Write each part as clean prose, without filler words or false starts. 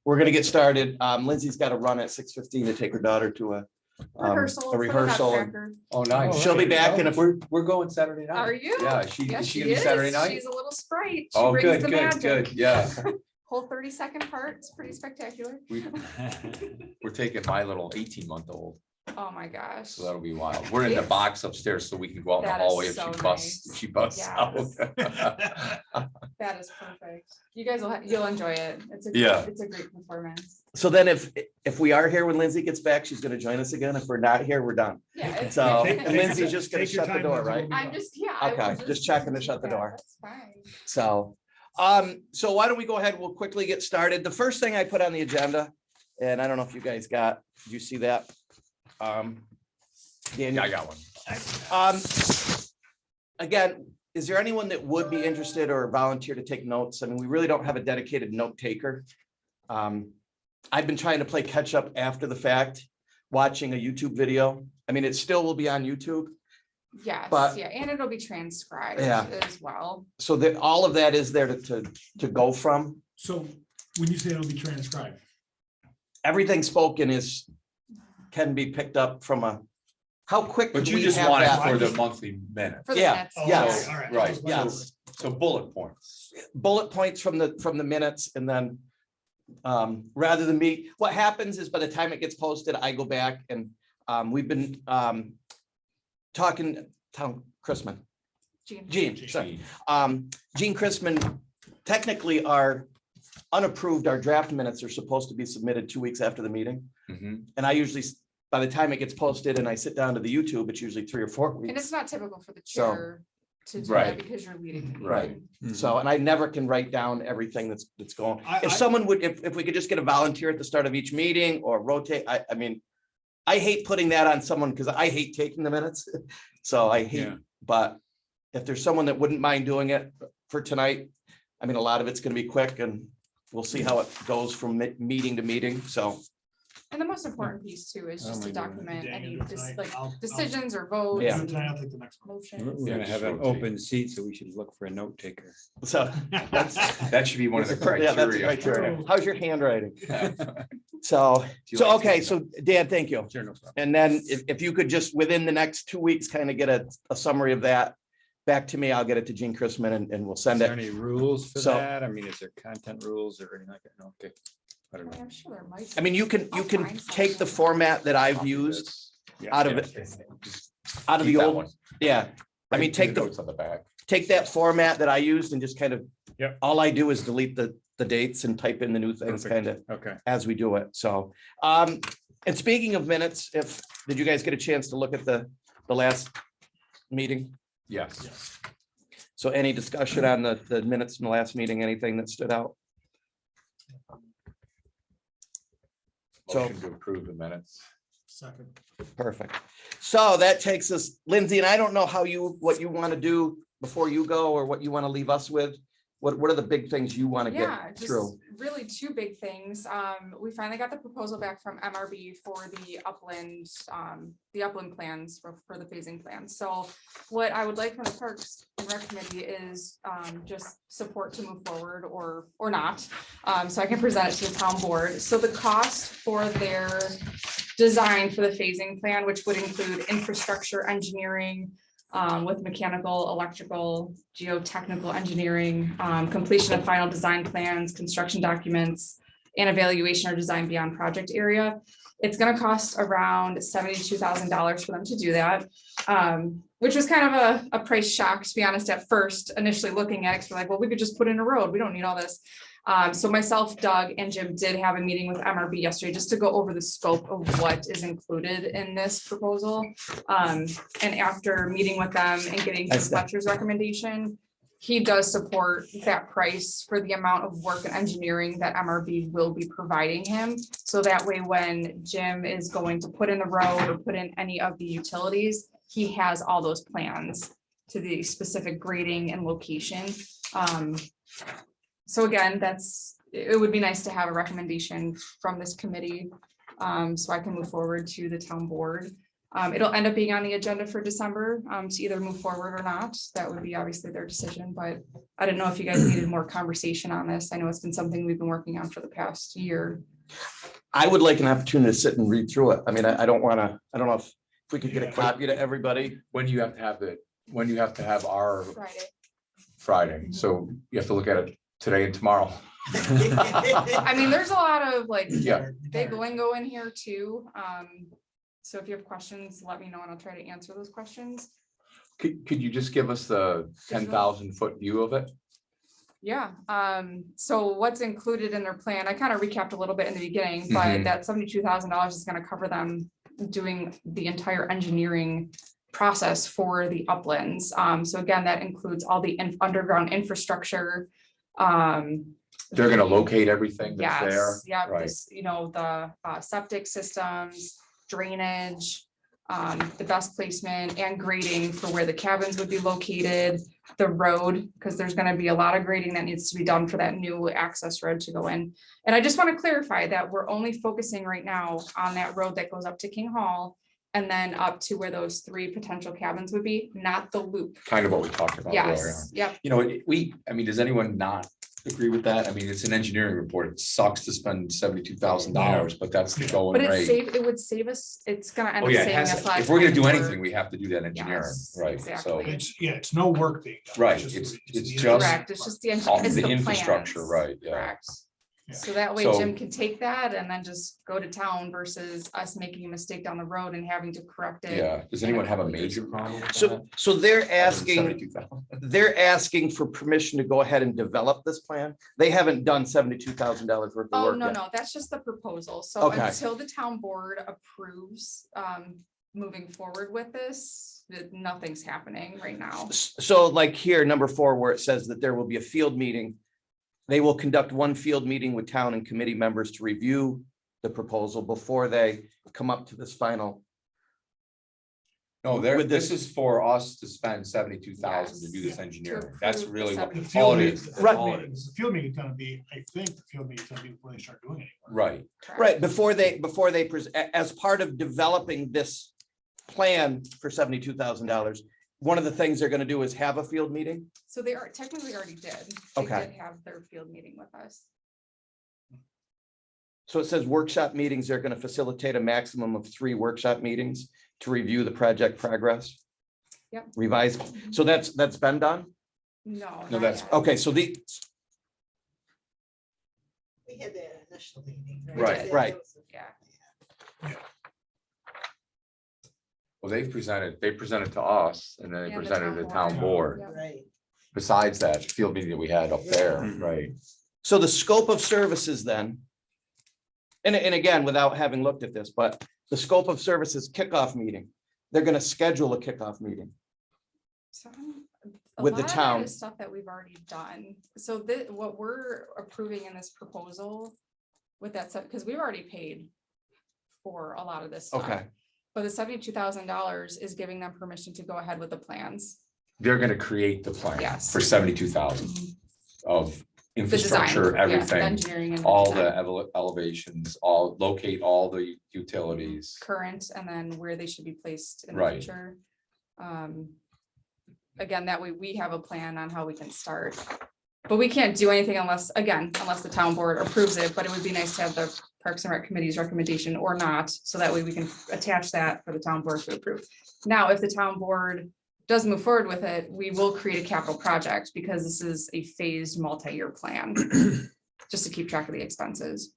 we're gonna get started. Lindsay's got to run at 6:15 to take her daughter to a Rehearsal. rehearsal. Oh, nice. She'll be back in a We're going Saturday night. Are you? Yeah, is she Yes, gonna be Saturday night? She's a little sprite. She Oh, brings good, the good, magic. good. Yeah. Whole 30-second part. It's pretty spectacular. We're taking my little 18-month-old, Oh my gosh. so that'll be wild. We're in the It's- box upstairs so we can go out in the That is hallway if so she busts, nice. if she busts out. That is perfect. You guys you'll enjoy it. Yeah. It's a great performance. So then if we are here when Lindsay gets back, she's gonna join us again. If we're not here, we're done. Yeah. It's So Take- and take Lindsay's your- just gonna take your shut the time, door, Lindsay, right? we'll be I'm back. just, yeah. I will Okay, just checking to shut the yeah, door. That's fine. So, so why don't we go ahead? We'll quickly get started. The first thing I put on the agenda, and I don't know if you guys did you see that? Yeah, Daniel, I got one. again, is there anyone that would be interested or volunteer to take notes? I mean, we really don't have a dedicated note taker. I've been trying to play catch up after the fact, watching a YouTube video. I mean, it still will be on YouTube. Yes, But- yeah, and it'll be transcribed Yeah. as well. So that all of that is there to go from. So when you say it'll be transcribed, Everything spoken can be picked up from how quick. But do you we just have want it that? for the monthly minute. For the Yeah, minutes. oh, Yes. okay, all right. Right, Just yes. So bullet points. Bullet points from the minutes, and then rather than me, what happens is by the time it gets posted, I go back and we've been talking, Chrisman, Gene, sorry. Gene Chrisman, technically our unapproved, our draft minutes are supposed to be submitted 2 weeks after the meeting. Mhm. And I usually, by the time it gets posted and I sit down to the YouTube, it's usually 3 or 4 And it's weeks. not typical for the So- chair to do Right. that because you're leading. the Right. meeting. So, and I never can write down everything that's going. I- If someone would, if we could just get a volunteer at the start of each meeting or rotate, I mean, I hate putting that on someone because I hate taking the minutes. So I hate, Yeah. but if there's someone that wouldn't mind doing it for tonight, I mean, a lot of it's gonna be quick and we'll see how it goes from meeting to meeting. So, And the most important piece too is Oh just my to God. document any Daniel, tonight, like I'll- decisions or votes. Yeah. I'll- tonight I'll take the next one. Motions. We're Yeah, gonna have just an rotate. open seat, so we should look for a note taker. so. That should be one of the Yeah, that's the criteria. criteria. How's your handwriting? Do So, you so, like okay, to- so Dan, thank you. Sure, no problem. And then if you could just within the next 2 weeks, kind of get a summary of that back to me, I'll get it to Gene Chrisman and we'll Is send there it. any rules for So- that? I mean, is there content rules or anything like that? No, okay. I don't know. I'm sure there might. I mean, you can I'll take find the something. format that I've Copy used this. Yeah, out of yeah. it, out of Keep the that old, one. yeah. I mean, Write take the, notes on the back. take that format that I used and just kind of, Yep. all I do is delete the dates and type in the new things Perfect. kind of Okay. as we do it. So, and speaking of minutes, did you guys get a chance to look at the last meeting? Yes. So any discussion on the minutes from the last meeting, anything that stood out? So- Motion to approve the minutes. Second. Perfect. So that takes us, Lindsay, and I don't know what you want to do before you go or what you want to leave us with. What are the big things you want to Yeah, get just through? really two big things. We finally got the proposal back from MRB for the upland plans for the phasing plan. So what I would like from the Parks and Rec Committee is just support to move forward or not. So I can present it to the town board. So the cost for their design for the phasing plan, which would include infrastructure engineering, with mechanical, electrical, geotechnical engineering, completion of final design plans, construction documents, and evaluation or design beyond project area. It's gonna cost around $72,000 for them to do that, which was kind of a price shock, to be honest, at first, initially looking at it, 'cause we're like, well, we could just put in a road. We don't need all this. So myself, Doug, and Jim did have a meeting with MRB yesterday just to go over the scope of what is included in this proposal. And after meeting with them and getting That's that. Fletcher's recommendation, he does support that price for the amount of work and engineering that MRB will be providing him. So that way, when Jim is going to put in the road or put in any of the utilities, he has all those plans to the specific grading and location. So again, it would be nice to have a recommendation from this committee, so I can move forward to the town board. It'll end up being on the agenda for December, to either move forward or not. That would be obviously their decision, but I didn't know if you guys needed more conversation on this. I know it's been something we've been working on for the past year. I would like an opportunity to sit and read through it. I mean, I don't wanna, I don't know if we could get a copy to everybody. When do you have to have when do you have to have our Friday. Friday? So you have to look at it today and tomorrow. I mean, there's a lot of like Yeah. big lingo in here too. So if you have questions, let me know and I'll try to answer those questions. Could you just give us the 10,000 foot view of it? Yeah, so what's included in their plan, I kind of recapped a little bit in the beginning, but Mhm. that $72,000 is gonna cover them doing the entire engineering process for the uplands. So again, that includes all the underground infrastructure. They're gonna locate everything that's there. Yes, yeah, Right. this, you know, the septic systems, drainage, the best placement and grading for where the cabins would be located, the road, because there's gonna be a lot of grading that needs to be done for that new access road to go in. And I just want to clarify that we're only focusing right now on that road that goes up to King Hall and then up to where those 3 potential cabins would be, not the loop. Kind of what we talked about earlier. Yes, yep. You know, I mean, does anyone not agree with that? I mean, it's an engineering report. It sucks to spend $72,000, but that's the going But rate. it would save us, it's gonna end Oh, up yeah, it saving has, us. a lot of if we're gonna time do for- anything, we have to do that engineering, Yes, right? So, exactly. It's no work being done. Right, just- it's the just- Correct, it's just the, all it's the the infrastructure, plans. right, yeah. Correct. Yeah. So that way So- Jim can take that and then just go to town versus us making a mistake down the road and having to correct it. Yeah, does anyone have a major problem with So, that? so they're Other than asking, 72,000? they're asking for permission to go ahead and develop this plan. They haven't done $72,000 worth of Oh, work no, yet. no, that's just the proposal. So Okay. until the town board approves, moving forward with this, nothing's happening right now. So like here, number 4, where it says that there will be a field meeting. They will conduct 1 field meeting with town and committee members to review the proposal before they come up to this final. No, with this this- is for us to spend 72,000 to do this Yes. engineering. To That's approve the really what, The septic. field all it meeting- is. the That's Right. field all it meeting- is. the field meeting is gonna be, I think the field meeting is gonna be before they start doing anything. Right, Correct. Right, before they, as part of developing this plan for $72,000, one of the things they're gonna do is have a field meeting. So they are technically already did. They Okay. did have their field meeting with us. So it says workshop meetings, they're gonna facilitate a maximum of 3 workshop meetings to review the project progress. Yep. Revise, so that's been done? No. No, not that's- yet. Okay, so We had that initial meeting. Right, right. Yeah. well, they presented to us and then they And the presented to the town town board. board. Yeah. Right. Besides that field meeting that we had up there, Mhm. right? So the scope of services then. And again, without having looked at this, but the scope of services kickoff meeting, they're gonna schedule a kickoff meeting. So a With the lot of that town. is stuff that we've already done. So what we're approving in this proposal with that stuff, because we've already paid for a lot of this stuff. Okay, But the $72,000 is giving them permission to go ahead with the plans. They're gonna create the plan Yes. for 72,000 of The design, infrastructure, yeah, the everything, engineering and all design. the elevations, locate all the utilities. Current and then where they should be placed in the Right. future. Again, that way we have a plan on how we can start. But we can't do anything unless the town board approves it, but it would be nice to have the Parks and Rec Committee's recommendation or not, so that way we can attach that for the town board to approve. Now, if the town board does move forward with it, we will create a capital project because this is a phased multi-year plan. Just to keep track of the expenses.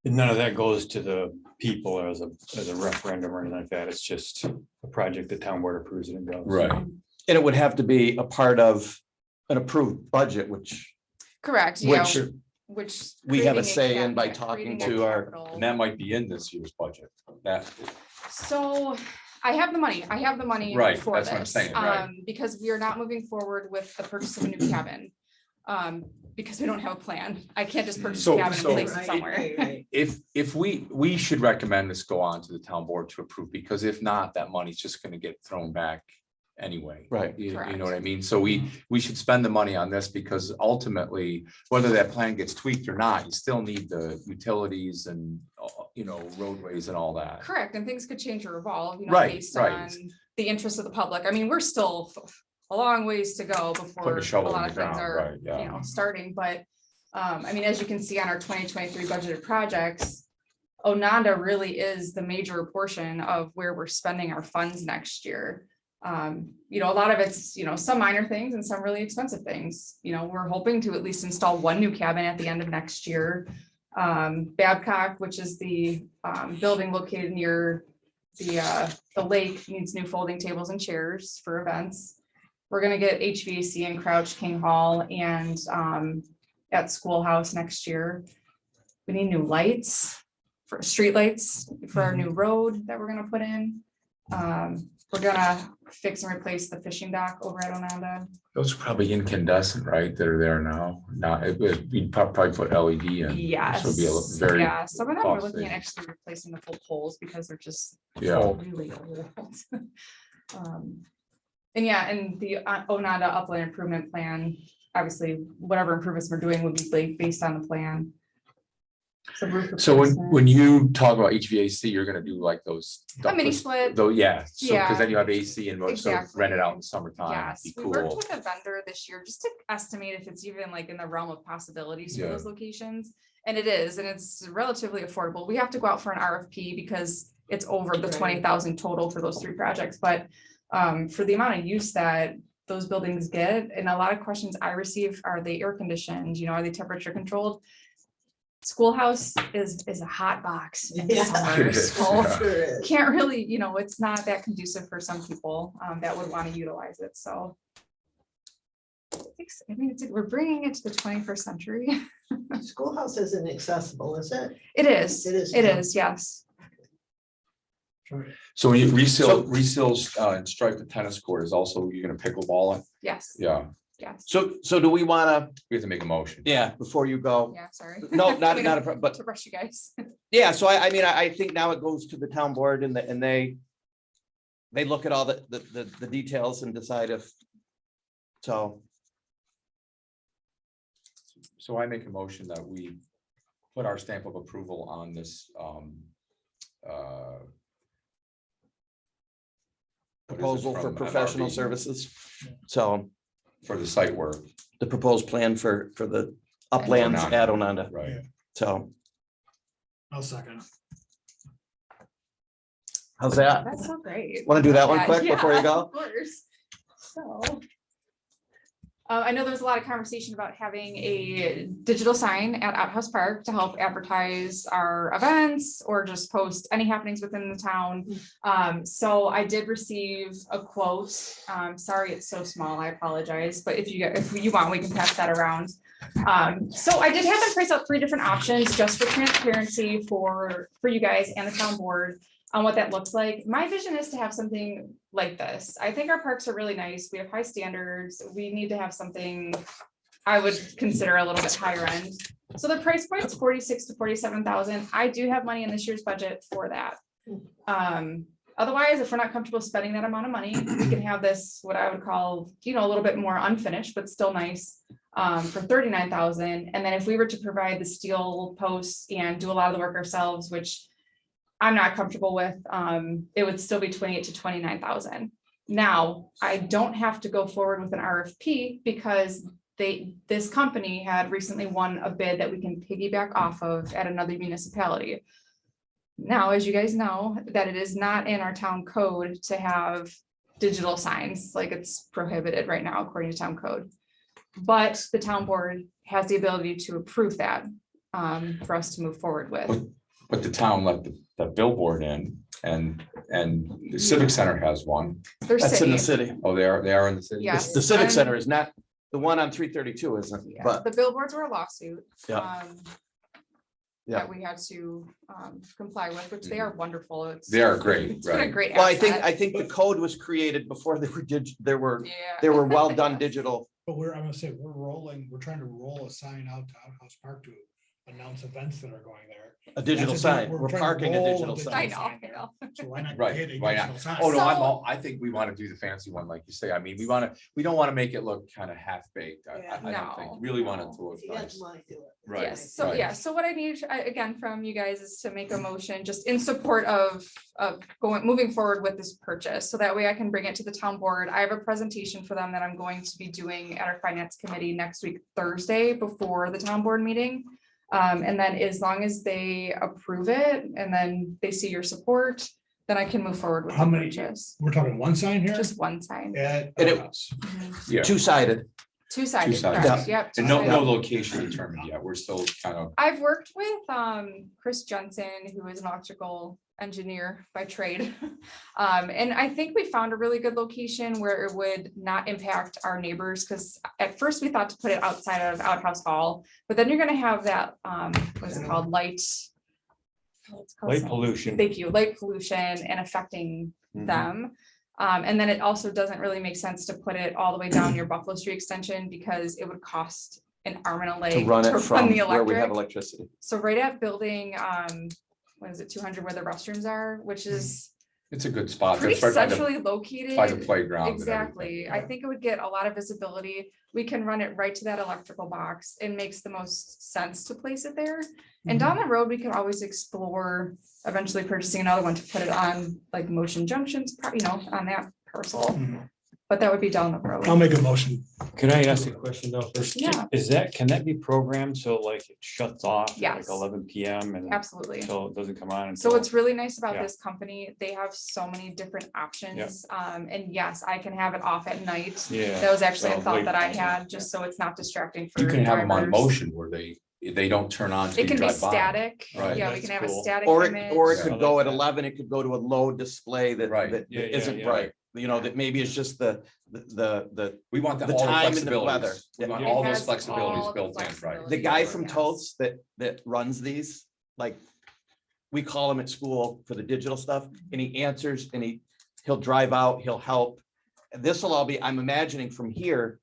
And none of that goes to the people as a referendum or anything like that. It's just a project the town board approves it and goes. Right. and it would have to be a part of an approved budget, which Correct, yeah, Which which. we have a creating say in cap- by yeah, talking creating a to our- capital- And that might be in this year's budget. That, So I have the money. Right, For that's what I'm this, saying, right. Because we are not moving forward with the purchase of a new cabin. Because we don't have a plan. I can't just purchase a So- cabin and so- place it Right, somewhere. right, right. if we should recommend this go on to the town board to approve, because if not, that money's just gonna get thrown back anyway. Right. You know Correct. what I mean? So we should spend the money on this because ultimately, whether that plan gets tweaked or not, you still need the utilities and, roadways and all that. Correct, and things could change or evolve, Right, based right. on the interest of the public. I mean, we're still a long ways to go before Putting a a shovel in lot the of things ground, are, right, yeah. starting, but I mean, as you can see on our 2023 budgeted projects, Ononda really is the major portion of where we're spending our funds next year. A lot of it's, some minor things and some really expensive things. We're hoping to at least install one new cabin at the end of next year. Babcock, which is the building located near the lake, needs new folding tables and chairs for events. We're gonna get HVAC in Crouch King Hall and at Schoolhouse next year. We need new lights for street lights for our new road that we're gonna put in. We're gonna fix and replace the fishing dock over at Ononda. Those are probably incandescent, right? That are there now. We'd probably put LED in. Yes, This would be a very, yeah, some of them we're looking costly. at actually replacing the full poles because they're just yeah. really old. And the Ononda Upland Improvement Plan, obviously, whatever improvements we're doing would be based on the plan. Some roof So replacement. when you talk about HVAC, you're gonna do like those. A mini split. Though, yeah, so, Yeah. because then you have AC and so Exactly. rent it out in the summertime. Yes, Be we worked cool. with a vendor this year just to estimate if it's even like in the realm of possibilities for Yeah. those locations. And it is, and it's relatively affordable. We have to go out for an RFP because it's over the Right. 20,000 total for those three projects, but for the amount of use that those buildings get, and a lot of questions I receive, are they air conditioned, are they temperature controlled? Schoolhouse is a hot box in Yeah. summer, so Yeah. Sure is. can't really, it's not that conducive for some people that would want to utilize it, so. We're bringing it to the 21st century. Schoolhouse isn't accessible, is it? It is, It is. it is, yes. So when you reseal and stripe the tennis court is also, you're gonna pickleball it? Yes, Yeah, yes. So do we wanna, we have to make a motion. before you go? Yeah, sorry. No, not a problem, but To rush you guys. yeah, so I mean, I think now it goes to the town board and they look at all the details and decide if, so. So I make a motion that we put our stamp of approval on this, what is it Proposal for from professional MRB? services. So For the site work, the proposed plan for the uplands Ononda. at Ononda. right? So I'll second. how's that? That's so great. Want to do that one Yeah, quick before you yeah, go? Of course. So. I know there was a lot of conversation about having a digital sign at Outhouse Park to help advertise our events or just post any happenings within the town. So I did receive a quote. Sorry, it's so small. I apologize, but if you want, we can pass that around. So I did have them price out 3 different options just for transparency for you guys and the town board on what that looks like. My vision is to have something like this. I think our parks are really nice. We have high standards. We need to have something I would consider a little bit higher end. So the price point is 46 to 47,000. I do have money in this year's budget for that. Otherwise, if we're not comfortable spending that amount of money, we can have this, what I would call, a little bit more unfinished, but still nice, for 39,000. And then if we were to provide the steel posts and do a lot of the work ourselves, which I'm not comfortable with, it would still be 28 to 29,000. Now, I don't have to go forward with an RFP because this company had recently won a bid that we can piggyback off of at another municipality. Now, as you guys know, that it is not in our town code to have digital signs, like it's prohibited right now according to town code. But the town board has the ability to approve that for us to move forward with. But the town let the billboard in and the Civic Center has one. Their That's in the city. city. Oh, they are in the city? Yes. The Civic I'm- Center is not, the one on 332 isn't, Yeah, but the billboards were a lawsuit. Yeah. Yeah. That we had to comply with, which they are wonderful. It's They are great, It's been a right? great well, asset. I think the code was created before they were Yeah. they were well done digital. But I'm gonna say, we're trying to roll a sign out to Outhouse Park to announce events that are going there. A digital That's the thing, sign. we're We're trying to parking a roll a digital digital I sign. know, sign I know. So why not Right, get a why not? digital sign? Oh, no, So- I think we want to do the fancy one, like you say. I mean, we don't want to make it look kind of half baked. I don't think, No, really want it no. to look If you guys nice. want to do it. Right, Yes, so right. yeah, so what I need, again, from you guys is to make a motion just in support of moving forward with this purchase. So that way I can bring it to the town board. I have a presentation for them that I'm going to be doing at our finance committee next week, Thursday, before the town board meeting. And then as long as they approve it and then they see your support, then I can move forward with How the many- purchase. We're talking one sign here Just one sign, at And it- our house. Yeah, Two-sided. two-sided, Two-sided. correct, yep. and no two-sided. location determined yet. We're still kind of, I've worked with Chris Jensen, who is an electrical engineer by trade. And I think we found a really good location where it would not impact our neighbors, because at first we thought to put it outside of Outhouse Hall, but then you're gonna have that, what is it called, light. It's called Light something. pollution. Thank you, light pollution and affecting Mhm. them. And then it also doesn't really make sense to put it all the way down your Buffalo Street extension, because it would cost an arm and a leg To run it from the where we have electric. electricity. So right at building, what is it, 200 where the restrooms are, which is it's a good spot. pretty That's right by the, centrally located. by the playground. and Exactly. I everything. think it would get a lot of visibility. We can run it right to that electrical box. It makes the most sense to place it there. And down the road, we can always explore eventually purchasing another one to put it on like Motion Junctions, on that parcel. Mhm. But that would be down the road. I'll make a motion. Could I ask a question though first? Yeah. Can that be programmed so like it shuts off at Yes. like 11 PM and Absolutely. until it doesn't come on? So until- what's really nice about Yeah. this company, they have so many different options. And yes, I can have it off at night. Yeah. That was actually a so thought late that I night, had, yeah. just so it's not distracting for You can have them on drivers. motion where they don't turn on. till It you can be drive by. static. Right. Yeah, we That's can have a cool. static Or it image. Yeah. could I go like at that. 11, it could go to a low display that Right. that Yeah, yeah, isn't yeah. bright. That maybe it's just the We want The all the time and the weather. flexibilities. We want It all has those flexibilities all the built in, right? flexibility. the guy from Yes. Totes that runs these, like, we call him at school for the digital stuff, and he answers and he'll drive out, he'll help. This will all be, I'm imagining from here,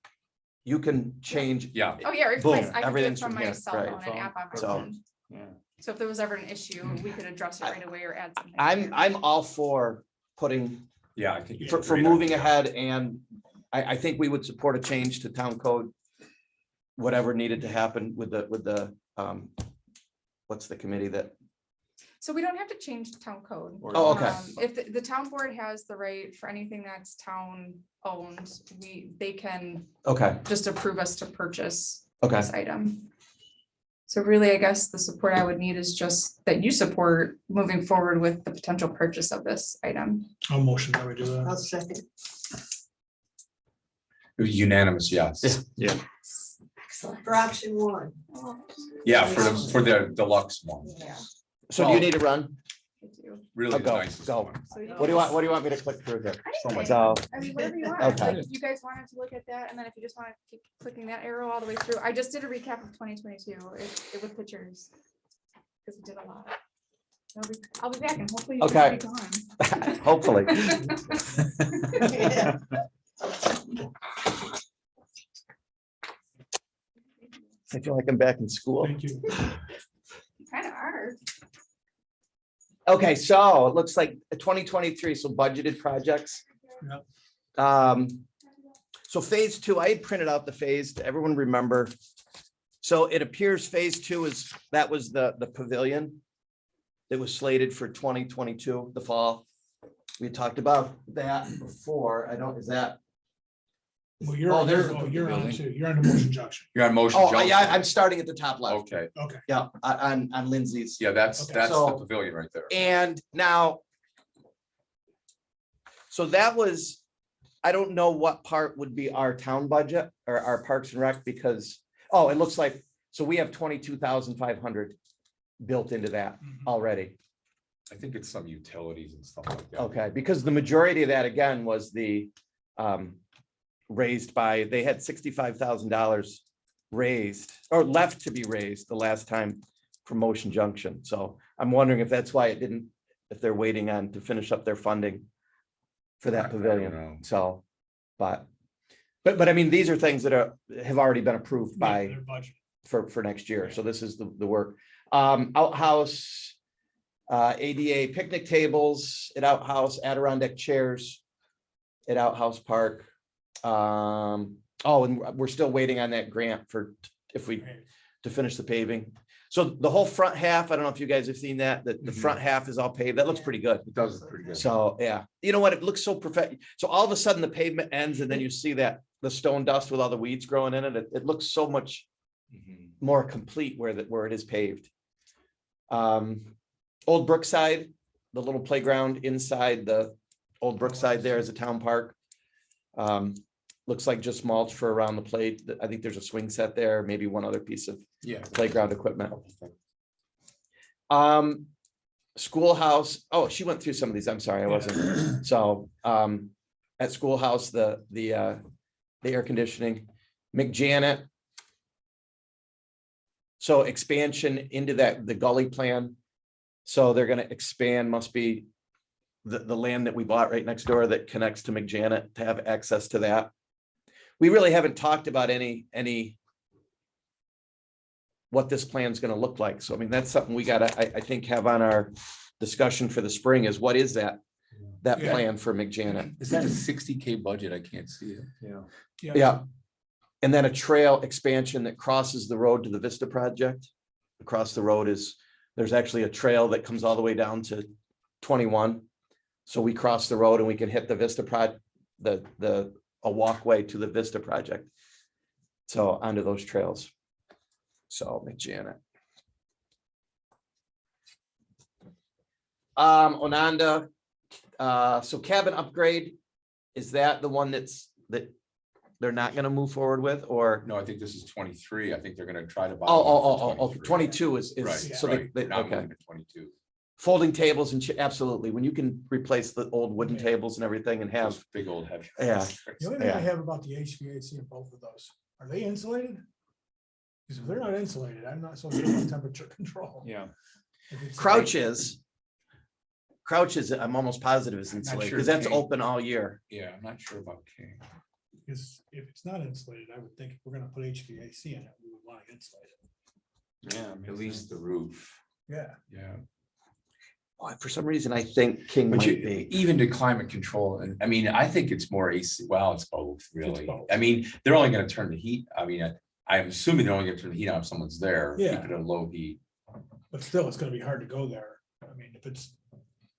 you can change. Yeah, Oh, yeah, Boom, I could do it everything's from from my here, cell right. phone and app on my So- phone. Yeah. So if there was ever an issue, we could address it right away or add something. I'm all for putting, yeah, I think. it's a for great moving idea. ahead, and I think we would support a change to town code. Whatever needed to happen with the, what's the committee that, So we don't have to change the town code. Oh, okay. If the town board has the right for anything that's town owned, they can okay, just approve us to purchase okay. this item. So really, I guess the support I would need is just that you support moving forward with the potential purchase of this item. I'll motion that we do I'll that. second. It was unanimous, yes. Excellent. For option one. Yeah, for the deluxe one. Yeah. So do you need to run? Really I'll go, nice. go. What do you want me to click through here? So much. So, I mean, whatever you want. Okay. Like, if you guys wanted to look at that, and then if you just want to keep clicking that arrow all the way through, I just did a recap of 2022, it with pictures. Because we did a lot. I'll be back and hopefully. You Okay. can hopefully. Yeah. I feel like I'm back in school. Thank you. Kind of hard. Okay, so it looks like 2023, so budgeted projects. So phase two, I had printed out the phase, everyone remember. So it appears phase two that was the pavilion that was slated for 2022, the fall. We talked about that before. Is that? Well, you're, Oh, there's you're the on building. too. You're on the motion junction. You're on motion. Oh, Junction. yeah, I'm starting at the top left. Okay, Yeah, on Lindsay's. yeah, that's Okay. the So- pavilion right there. And now. So that was, I don't know what part would be our town budget or our Parks and Rec, because, oh, it looks like, so we have 22,500 built into that already. I think it's some utilities and stuff like that. Okay, because the majority of that again was the raised by, they had $65,000 raised or left to be raised the last time for Motion Junction. So I'm wondering if that's why it didn't, if they're waiting on to finish up their funding for I that don't pavilion. know. So, but I mean, these are things that have already been approved by, Their budget. for next year. So this is the work. Outhouse, ADA picnic tables at Outhouse, Adirondack chairs at Outhouse Park. And we're still waiting on that grant to finish the paving. So the whole front half, I don't know if you guys have seen that, the front half is all paved. That looks pretty good. It does look pretty good. So, yeah, you know what? It looks so perfect. So all of a sudden the pavement ends and then you see that the stone dust with all the weeds growing in it. It looks so much Mhm. more complete where it is paved. Old Brookside, the little playground inside the old Brookside there is a town park. Looks like just mulch for around the plate. I think there's a swing set there, maybe one other piece of Yeah. playground equipment. Schoolhouse, oh, she went through some of these. I'm sorry, I wasn't. So, at Schoolhouse, the air conditioning, McJanet. So expansion into the gully plan. So they're gonna expand, must be the land that we bought right next door that connects to McJanet to have access to that. We really haven't talked about any what this plan is gonna look like. So I mean, that's something we gotta, I think, have on our discussion for the spring is what is that Yeah. plan for McJanet? Is that a 60K budget? I can't see it. Yeah. Yeah. And then a trail expansion that crosses the road to the Vista project. Across the road there's actually a trail that comes all the way down to 21. So we cross the road and we can hit the Vista a walkway to the Vista project. So onto those trails. So McJanet. Onanda, so cabin upgrade, is that the one that they're not gonna move forward with, or? No, I think this is 23. I think they're gonna try to buy. Oh, one for 23. 22 is, Right, so right. they, Not okay. moving to 22. Folding tables and absolutely, when you can replace the old wooden tables and everything and have, Those big old heavy. Yeah. The only thing I Yeah. have about the HVAC in both of those, are they insulated? Because if they're not insulated, I'm not so sure about temperature control. Yeah. If it's- Crouch is, I'm almost positive is insulated, sure because that's King. open all year. Yeah, I'm not sure about King. Because if it's not insulated, I would think if we're gonna put HVAC in it, we would want to insulate it. Yeah. At least the roof. Yeah. Yeah. For some reason, I think King But might be. even to climate control, and I mean, I think it's more AC, well, it's both, really. both. I mean, they're only gonna turn the heat, I mean, I'm assuming they're only gonna turn the heat on if someone's there. Yeah. Keep it at low heat. But still, it's gonna be hard to go there. I mean, if it's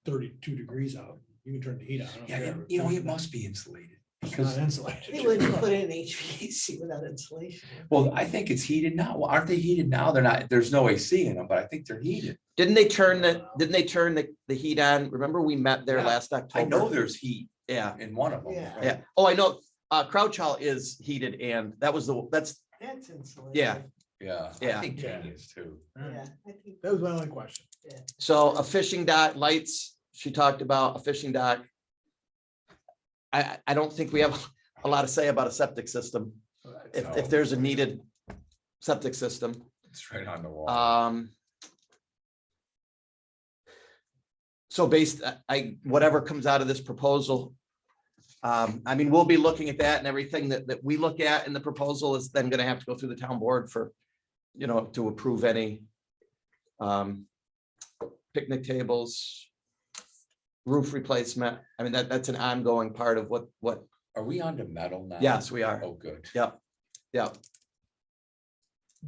32 degrees out, you can turn the heat on. I don't Yeah, care. you know, it must be insulated. It's Because, not insulated. They wouldn't put in HVAC without insulation. well, I think it's heated now. Well, aren't they heated now? They're not, there's no AC in them, but I think they're heated. Didn't they turn the heat on? Remember we met there Yeah, last I October? know there's heat Yeah, in one of them. Yeah. yeah. Oh, I know. Crouch Hall is heated and that's That's insulated. Yeah. Yeah, I Yeah. think Yeah. King is too. Yeah, I think That was my only question. so a fishing dock, lights, she talked about a fishing dock. I don't think we have a lot to say about a septic system, if there's a needed septic system. It's right on the wall. So whatever comes out of this proposal. I mean, we'll be looking at that and everything that we look at in the proposal is then gonna have to go through the town board for, to approve any picnic tables, roof replacement. I mean, that's an ongoing part of what, Are we on to metal now? yes, we are. Oh, good. Yeah. That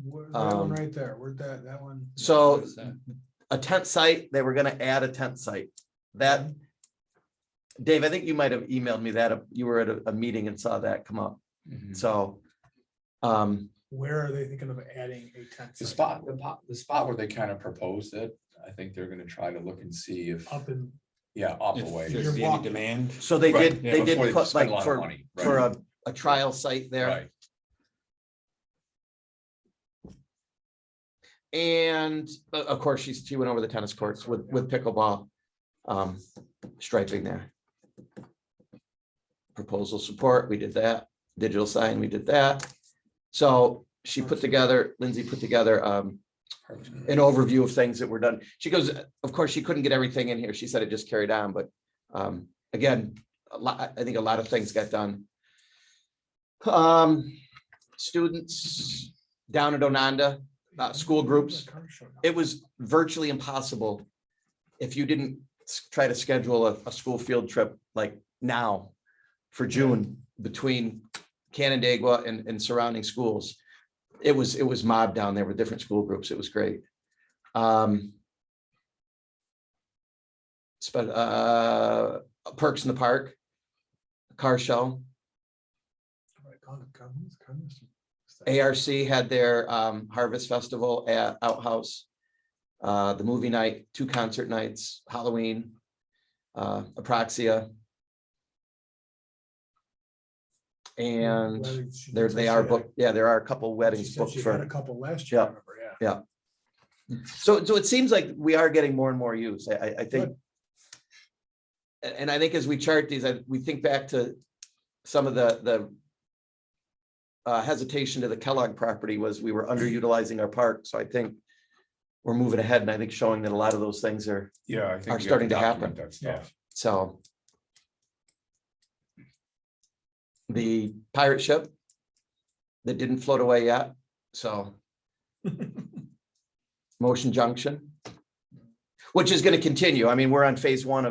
one Um, right there, where'd that one? So What is that? a tent site, they were gonna add a tent site. That, Dave, I think you might have emailed me that. You were at a meeting and saw that come up. Mhm. So, Where are they thinking of adding a tent? The site? the spot where they kind of proposed it, I think they're gonna try to look and see if, Up in, yeah, up If away. there's You're any walking. demand. so they Right, did, yeah, they before did put spend a like lot of money, right. for a trial site there. Right. And of course, she went over the tennis courts with pickleball striping there. Proposal support, we did that. Digital sign, we did that. So Lindsay put together an overview of things that were done. She goes, of course, she couldn't get everything in here. She said it just carried on, but again, I think a lot of things got done. Students, down at Ononda, school groups. It was virtually impossible if you didn't try to schedule a school field trip like now for June between Canandaigua and surrounding schools. It was mobbed down there with different school groups. It was great. Perks in the Park, car show. ARC had their Harvest Festival at Outhouse. The movie night, 2 concert nights, Halloween, Apraxia. And they are booked. Yeah, there are a couple weddings booked She had a for. couple last year, I Yeah. remember, Yeah. So it seems like we are getting more and more use. I think. And I think as we chart these, we think back to some of the hesitation to the Kellogg property was we were underutilizing our park. So I think we're moving ahead, and I think showing that a lot of those things are, Yeah, I think. Are we have starting to happen. document that stuff. so. The pirate ship that didn't float away yet, so. Motion Junction, which is going to continue. I mean, we're on phase 1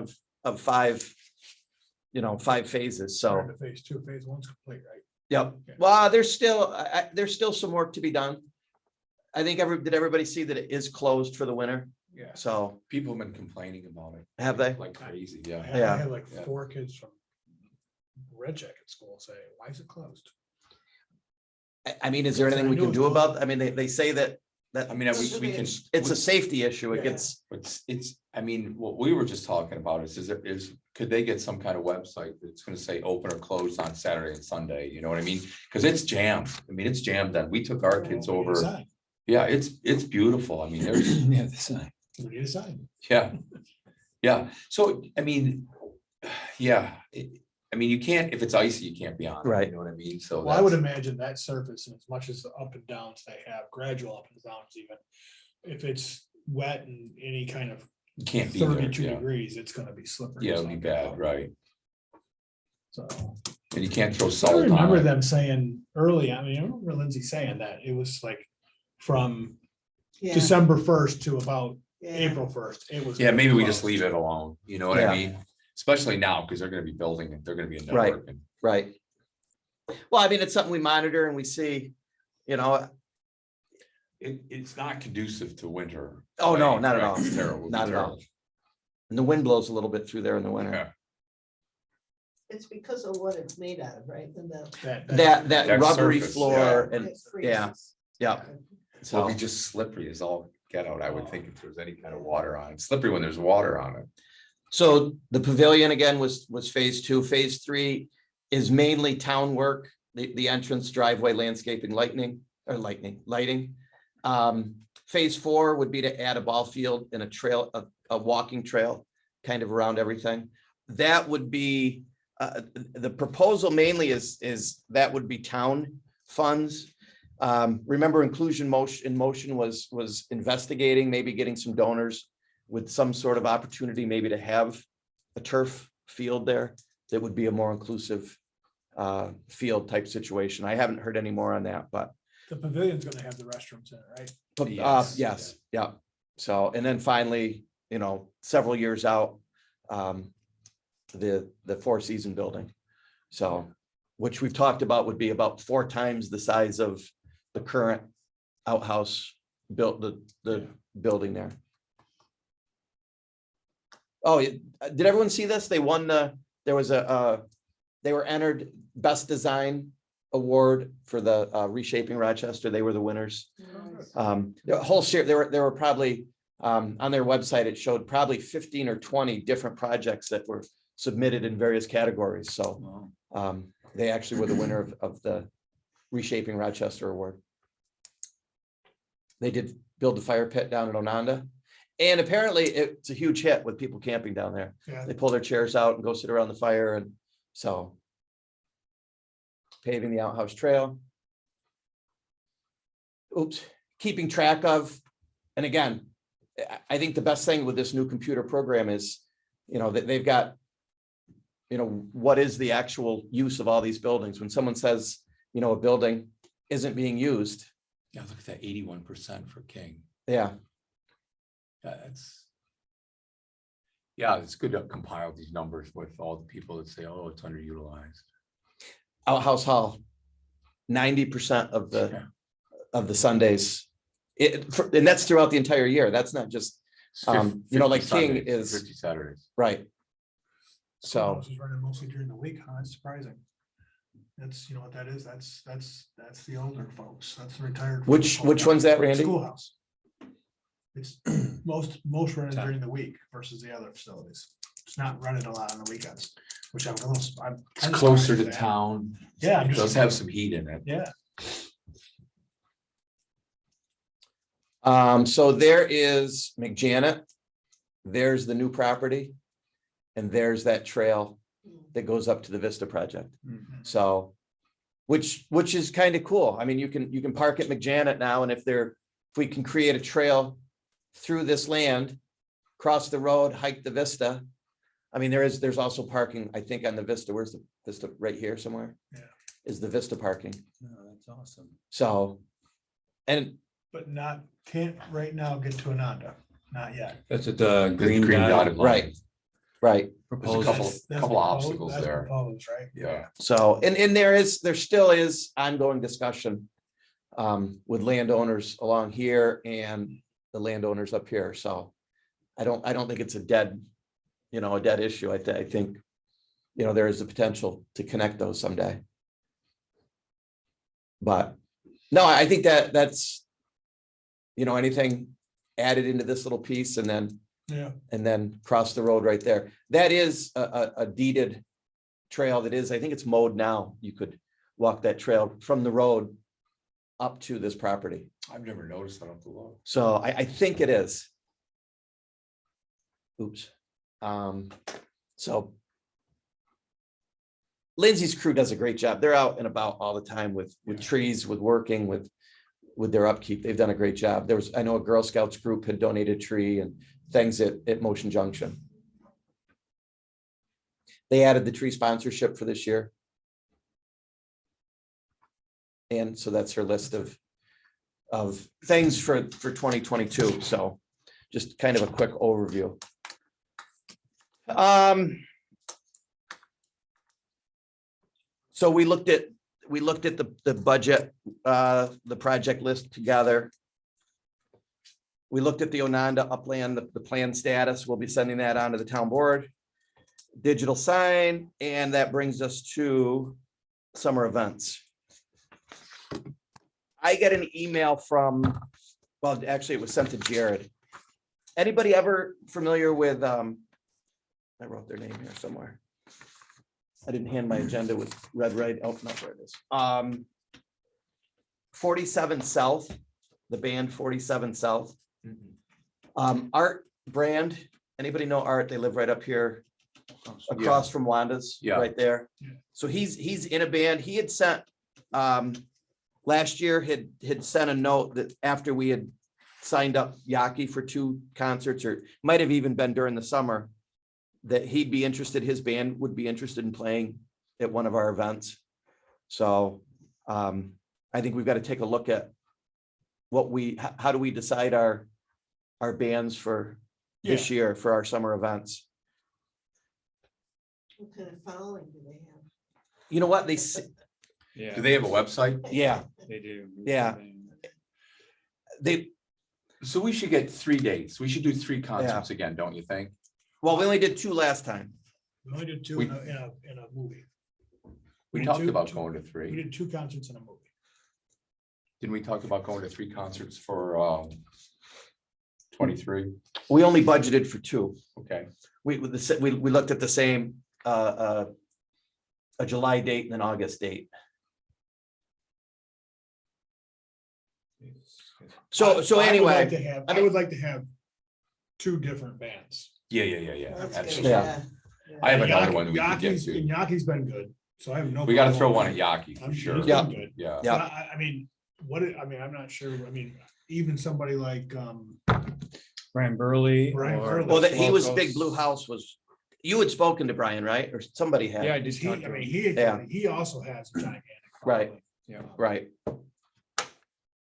of 5, 5 phases, We're so. into phase 2, phase 1's complete, right? Yep. Okay. Well, there's still some work to be done. I think did everybody see that it is closed for the winter? Yeah. So People have been complaining about it. have they? Like crazy, I yeah. had Yeah. I had like Yeah. 4 kids from Red Check at school say, why is it closed? I mean, is there anything we can do about, I mean, they say that I mean, we can. it's a safety issue. It Yeah. gets, It's, I mean, what we were just talking about is could they get some kind of website that's gonna say open or closed on Saturday and Sunday, you know what I mean? Cause it's jammed. I mean, it's jammed then. We took our kids We need a over. sign. Yeah, it's beautiful. I mean, there's, Yeah, the sign. We need a sign. yeah. Yeah, so, I mean, yeah, I mean, you can't, if it's icy, you can't be on. it, Right. You know what I mean? So. Well, I would that's- imagine that surface, and as much as the up and downs they have, gradual up and downs even, if it's wet and any kind of You can't be there, 32 yeah. degrees, it's gonna be slippery. Yeah, as it'll be all bad, get out. right? So. And you can't throw I salt on remember it. them saying early, I mean, I remember Lindsay saying that it was like from Yeah, December 1st to about yeah. April 1st. It was. Yeah, maybe we just closed. leave it alone, you know what Yeah. I mean? Especially now, because they're gonna be building it, they're gonna be a Right. network. and- right. Well, I mean, it's something we monitor and we see, It's not conducive to winter. Oh, no, playing, not at right? all. It's terrible. It'd be Not at all. terrible. and the wind blows a little bit through there in the winter. Yeah. It's because of what it's made out of, right? And the. That That rubbery surface, floor it and, freezes. yeah. So it'll so, be just slippery as all get out, I would think, if there's any kind of water on it. Slippery when there's water on it. so the pavilion again was phase 2. Phase 3 is mainly town work, the entrance, driveway, landscaping, lighting. Phase 4 would be to add a ball field and a trail, a walking trail kind of around everything. That would be, the proposal mainly is that would be town funds. Remember Inclusion in Motion was investigating, maybe getting some donors with some sort of opportunity, maybe to have a turf field there that would be a more inclusive field type situation. I haven't heard any more on that, but The pavilion's gonna have the restrooms in it, right? yes, yeah. So, and then finally, several years out, the Four Season building. So, which we've talked about would be about 4 times the size of the current outhouse built, the building there. Oh, did everyone see this? They won they were entered Best Design Award for the Reshaping Rochester. They were the winners. The whole series, there were probably, on their website, it showed probably 15 or 20 different projects that were submitted in various categories. So they actually were the winner of the Reshaping Rochester Award. They did build the fire pit down in Ononda. And apparently it's a huge hit with people camping down there. Yeah. They pull their chairs out and go sit around the fire, and so paving the outhouse trail. Oops, keeping track of, and again, I think the best thing with this new computer program is, that they've got, what is the actual use of all these buildings? When someone says, a building isn't being used, Yeah, look at that 81% for King. Yeah, That's. Yeah, it's good to compile these numbers with all the people that say, oh, it's underutilized. Outhouse Hall, 90% of Yeah. the Sundays. And that's throughout the entire year. That's not just, It's you know, like 50 King Sundays, is- 50 Saturdays. right. So, Schoolhouse is running mostly during the week, huh? It's surprising. That's, you know what that is? That's the older folks. That's the retired. which folks. one's that, Randy? Schoolhouse. It's most running during the week versus the other facilities. It's not running a lot on the weekends, which I'm a little. I'm It's kinda closer surprised to at that. town. Yeah, I'm It just- does have some heat in it. Yeah. So there is McJanet, there's the new property, and there's that trail that goes up to the Vista project. So, which is kind of cool. I mean, you can park at McJanet now, and if we can create a trail through this land, cross the road, hike the Vista. I mean, there's also parking, I think, on the Vista. Where's the Vista? Right here somewhere? Yeah. Is the Vista parking. That's awesome. So, and But can't right now get to Ananda, not yet. That's at the Green green dot dotted line. right, right. There's a proposed. couple, That's couple of proposed- obstacles that's there. proposed, right? Yeah. So, and there still is ongoing discussion with landowners along here and the landowners up here. So I don't think it's a dead issue. I think, there is the potential to connect those someday. But no, I think that's, anything added into this little piece and then cross the road right there. That is a deeded trail that is, I think it's mowed now. You could walk that trail from the road up to this property. I've never noticed that up the low. So I think it is. Oops. So Lindsay's crew does a great job. They're out and about all the time with trees, with working, with their upkeep. They've done a great job. I know a Girl Scouts group had donated a tree and things at Motion Junction. They added the tree sponsorship for this year. And so that's her list of things for 2022. So just kind of a quick overview. So we looked at the budget, the project list together. We looked at the Ononda Upland, the plan status. We'll be sending that on to the town board. Digital sign, and that brings us to summer events. I get an email from, well, actually it was sent to Jared. Anybody ever familiar with, I wrote their name here somewhere. I didn't hand my agenda with red, right? Oh, no, there it is. 47 South, the band 47 South. Art Brand, anybody know Art? They live right up here across from Wanda's, Yeah. right there. Yeah. So he's in a band. He had sent, last year had sent a note that after we had signed up Yaki for 2 concerts, or might have even been during the summer, that he'd be interested, his band would be interested in playing at one of our events. So I think we've got to take a look at how do we decide our bands for this year for our summer events. What kind of following do they have? You know what? Do they have a website? Yeah, They do. Yeah. So we should get 3 dates. We should do 3 concerts again, don't you think? well, we only did 2 last time. We only did 2 We- in a movie. We did talked two- about two- going to We 3. did 2 concerts in a movie. Didn't we talk about going to 3 concerts for 23? We only budgeted for 2. Okay. We looked at the same, a July date and an August date. So I would like anyway, to have- I I mean- would like to have 2 different bands. Yeah. That's good, Absolutely. Yeah. I have another Yaki- one we could get Yaki's- to. and Yaki's been good, so I have no. We got to problem throw with one at that. Yaki I'm for he's sure. been Yeah. good. Yeah. Yeah. But I mean, I'm not sure, I mean, even somebody like, Brian Burley. Brian or- Burley. well, that he was Locos. Big Blue House was, you had spoken to Brian, right? Or somebody had. Yeah, I just he, talked I to mean, him. Yeah. he also has a gigantic. Right. following. Yeah. Right.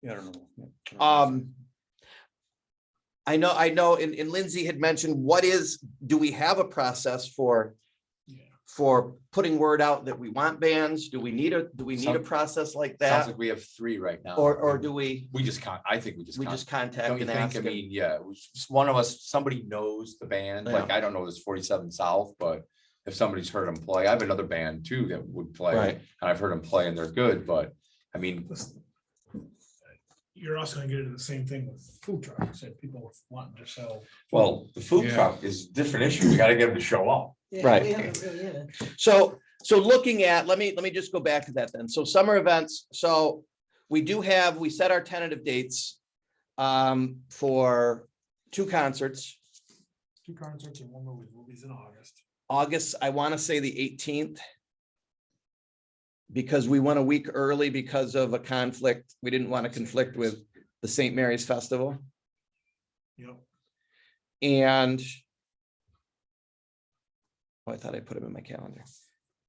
Yeah, I don't know. Yeah. I know, and Lindsay had mentioned, do we have a process for putting word out that we want bands? Do we need a Some- process like Sounds that? like we have 3 right now. Or do we I think we just. contact Don't you and think, ask? I and- mean, yeah, it was just one of us, somebody knows the band, like, I don't know this 47 South, but if somebody's heard them play, I have another band too that would play, Right. and I've heard them play and they're good, but, I mean, You're also gonna get into the same thing with food trucks, that people want to sell. well, the food Yeah. truck is a different issue, we gotta get them to show up. Yeah, Right. we haven't really, yeah. So looking at, let me just go back to that then. So summer events, so we set our tentative dates for 2 concerts. 2 concerts and 1 movie, movies in August. August, I want to say the 18th. Because we went a week early because of a conflict. We didn't want to conflict with the St. Mary's Festival. Yep. And I thought I put them in my calendar.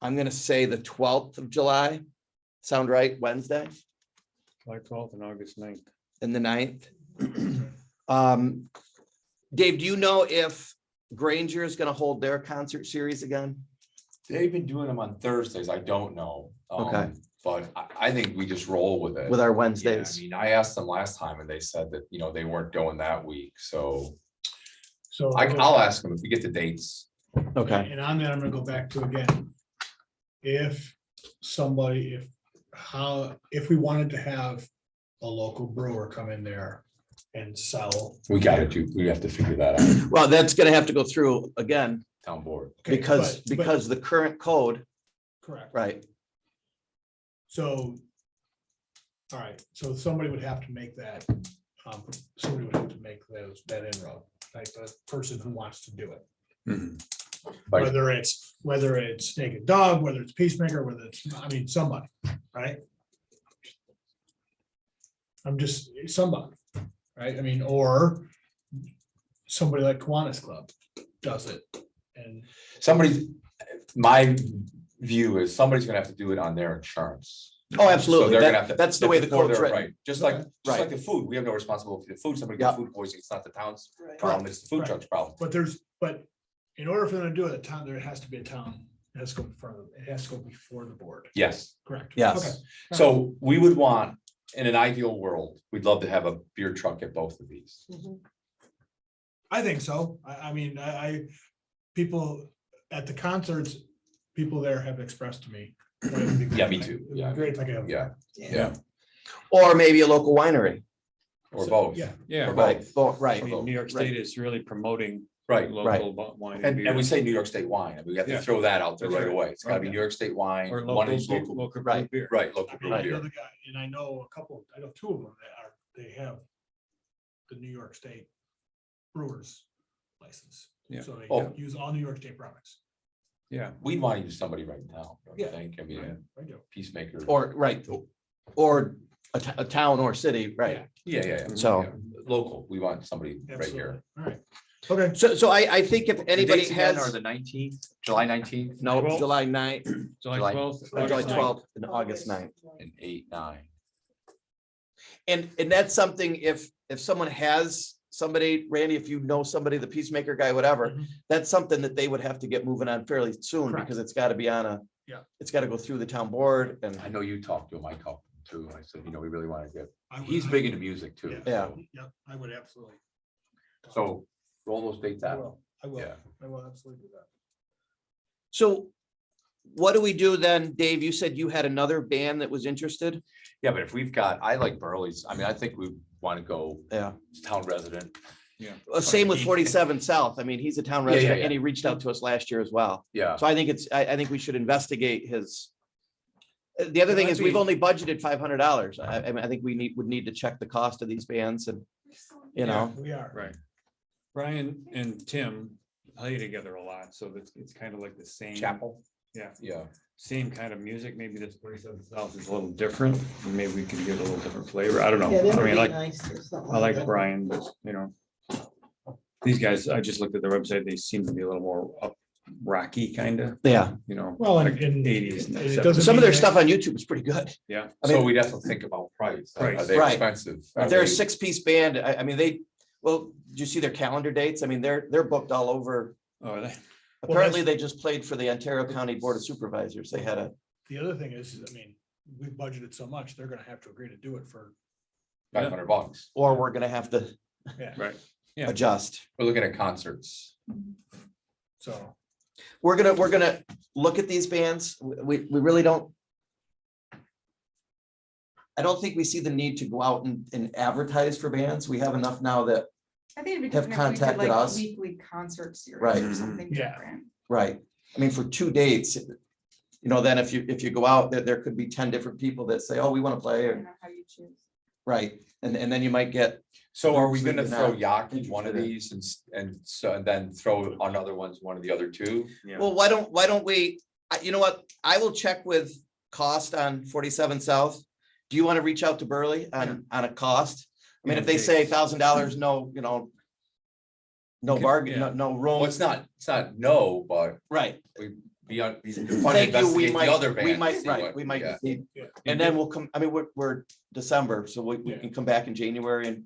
I'm gonna say the 12th of July. Sound right? Wednesday July 12th and August 9th. and the 9th. Dave, do you know if Granger is gonna hold their concert series again? They've been doing them on Thursdays, I don't know. Okay. But I think we just roll with it. With our Yeah, Wednesdays? I mean, I asked them last time and they said that, they weren't going that week, so So. I'll ask them if we get the dates. Okay, And on that, I'm gonna go back to again. If if we wanted to have a local brewer come in there and sell. We have to figure that out, well, that's gonna have to go through again, town board. Okay, because but- the current code, Correct. right? So. All right, so somebody would have to make that, somebody would have to make that inroad, like the person who wants to do it. Mhm. Like, Whether it's Naked Dog, whether it's Peacemaker, somebody, right? I'm just somebody, right? Or somebody like Kiwanis Club does it. And my view is somebody's gonna have to do it on their insurance. Oh, So absolutely. they're gonna have to. That's the way the before code's they're written. right. Just like Right. the food, we have no responsibility for the food, somebody Yeah. gets food poisoning, it's not the town's Right. problem, it's the food Right. truck's problem. but in order for them to do it, there has to be a town, it has to go in front of, it has to go before the board, Yes, correct? Yes. Okay. so we would want, in an ideal world, we'd love to have a beer truck at both of these. Mhm. I think so. People at the concerts, people there have expressed to me. what it would be great Yeah, me if I- too. it would be Yeah. Great if I could have. Yeah, Yeah. yeah, Or maybe a local winery. or both. Yeah. Yeah. Or Right, both. both, right. I mean, New York Right. State is really promoting Right, local wine. and we beer. say New York State wine, and we have to Yeah. throw that out there That's right right. away, it's gotta be Right. New York State wine, Or one local, is local, local Right. beer. right, local I brew mean, beer. another guy, and I know two of them they have the New York State brewers license. Yeah. So they Oh. use all New York State products. Yeah. We'd want to use somebody right now, don't you Yeah. think? I mean, I do. Peacemaker. Or, right, or a town or city, right? Yeah. So- yeah. Local, we want somebody right Absolutely. here. All right. Okay. So I think if The anybody dates again Are has, the 19th, July 19th no, Well- July 9th, July July- 12th. July August 9th. 12th and August 9th. and 8, 9. And that's something, if someone has somebody, Randy, if you know somebody, the Peacemaker guy, whatever, Mhm. that's something that they would have to get moving on fairly soon, Correct. because it's gotta be on Yeah. it's gotta go through the town board and, I know you talked to him, I talked to him too. I said, we really want to get, I would- he's big into music too. Yeah. so- Yep, I would absolutely. So roll those dates I out. will, Yeah. I will absolutely do that. so what do we do then? Dave, you said you had another band that was interested? Yeah, but if we've got, I like Burley's. I mean, I think we want to go Yeah. town resident. Same with He- 47 South. I mean, he's a town Yeah, yeah, resident yeah. and he reached out to us last year as well. Yeah. So I think I think we should investigate his. The other thing might is we've be- only budgeted $500. I mean, I think would need to check the cost of these bands and, you know, We are. Right. Brian and Tim play together a lot, so it's kind of like the same. Chapel. Yeah, Yeah. same kind of music. Maybe this 47 South is a little different. Maybe we can get a little different flavor. I don't know. Yeah, that I would mean, be like, nice. or something I like that. Brian, but these guys, I just looked at their website. They seem to be a little more rocky kind of, Yeah, you know. Well, like and 80s. it 70s. doesn't- some of their mean stuff on YouTube is pretty good. Yeah, I So mean- we'd have to think about price. Are Price. they Right. expensive? If Are they're a they- 6-piece band, I mean, well, did you see their calendar dates? I mean, they're booked all over. oh, are they? Apparently, they just played for the Ontario County Board of Supervisors. They had The other thing is, I mean, we budgeted so much, they're gonna have to agree to do it for, $500. or we're gonna have to Right. Yeah. adjust. We're looking at concerts. so. We're gonna look at these bands. We really don't. I don't think we see the need to go out and advertise for bands. We have enough now that, I think it'd be Have different if we did contacted like a us. weekly concert series Right. or something Yeah. different. right, I mean, for 2 dates, then if you go out, there could be 10 different people that say, oh, we want to play, I or, don't know how you choose. right, and then you might get, So are we Groups that gonna you're throw not Yaki one of interested in. these and then throw another ones, one of the other two? Yeah. well, why don't we, you know what, I will check with cost on 47 South. Do you want to reach out to Burley on a cost? I mean, if they say $1,000, no, no Okay, bargain, yeah. no Well, room, it's not no, but right? be on. Thank you, we might, we might Yeah. need, Yeah. and then we'll come, I mean, we're December, so we Yeah. can come back in January and